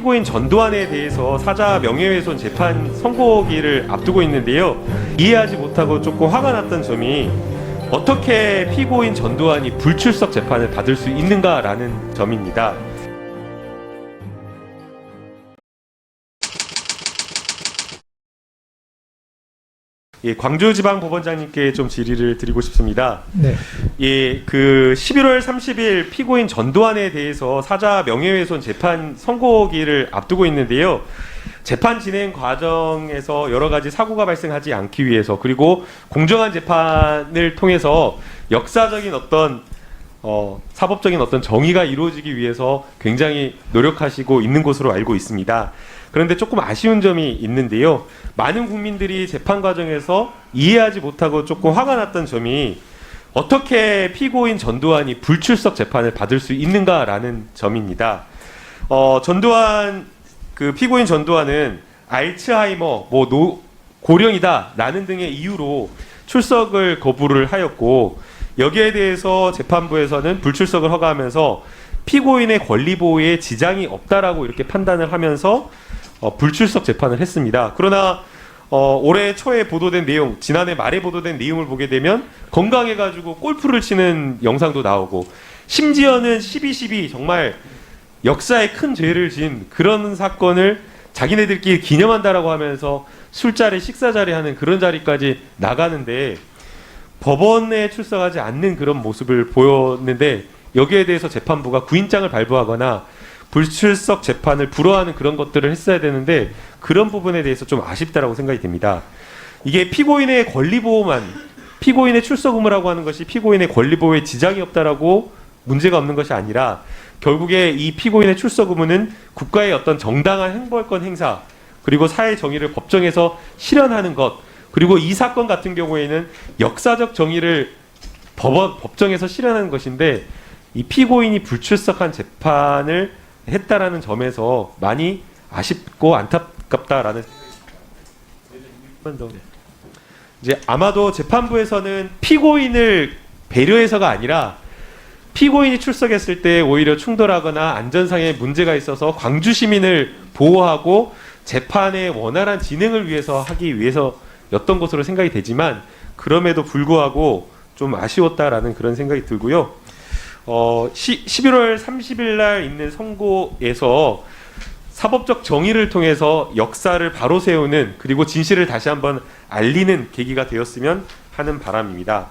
피고인 전두환에 대해서 사자 명예훼손 재판 선고기를 앞두고 있는데요. 이해하지 못하고 조금 화가 났던 점이 어떻게 피고인 전두환이 불출석 재판을 받을 수 있는가라는 점입니다. 예, 광주지방법원장님께 좀 질의를 드리고 싶습니다. 네. 예, 11월 30일 피고인 전두환에 대해서 사자 명예훼손 재판 선고기를 앞두고 있는데요. 재판 진행 과정에서 여러 가지 사고가 발생하지 않기 위해서, 그리고 공정한 재판을 통해서 역사적인 어떤 사법적인 어떤 정의가 이루어지기 위해서 굉장히 노력하시고 있는 것으로 알고 있습니다. 그런데 조금 아쉬운 점이 있는데요. 많은 국민들이 재판 과정에서 이해하지 못하고 조금 화가 났던 점이 어떻게 피고인 전두환이 불출석 재판을 받을 수 있는가라는 점입니다. 피고인 전두환은 알츠하이머, 고령이다라는 등의 이유로 출석을 거부를 하였고, 여기에 대해서 재판부에서는 불출석을 허가하면서 피고인의 권리 보호에 지장이 없다라고 이렇게 판단을 하면서 불출석 재판을 했습니다. 그러나 올해 초에 보도된 내용, 지난해 말에 보도된 내용을 보게 되면 건강해가지고 골프를 치는 영상도 나오고, 심지어는 12.12 정말 역사에 큰 죄를 지은 그런 사건을 자기네들끼리 기념한다라고 하면서 술자리, 식사자리 하는 그런 자리까지 나가는데 법원에 출석하지 않는 그런 모습을 보였는데, 여기에 대해서 재판부가 구인장을 발부하거나 불출석 재판을 불허하는 그런 것들을 했어야 되는데, 그런 부분에 대해서 좀 아쉽다라고 생각이 됩니다. 이게 피고인의 권리 보호만, 피고인의 출석 의무라고 하는 것이 피고인의 권리 보호에 지장이 없다라고 문제가 없는 것이 아니라, 결국에 이 피고인의 출석 의무는 국가의 어떤 정당한 행벌권 행사, 그리고 사회 정의를 법정에서 실현하는 것, 그리고 이 사건 같은 경우에는 역사적 정의를 법정에서 실현하는 것인데, 이 피고인이 불출석한 재판을 했다라는 점에서 많이 아쉽고 안타깝다라는 이제 아마도 재판부에서는 피고인을 배려해서가 아니라 피고인이 출석했을 때 오히려 충돌하거나 안전상의 문제가 있어서 광주 시민을 보호하고 재판의 원활한 진행을 위해서 하기 위해서였던 것으로 생각이 되지만, 그럼에도 불구하고 좀 아쉬웠다라는 그런 생각이 들고요. 11월 30일 날 있는 선고에서 사법적 정의를 통해서 역사를 바로 세우는, 그리고 진실을 다시 한번 알리는 계기가 되었으면 하는 바람입니다.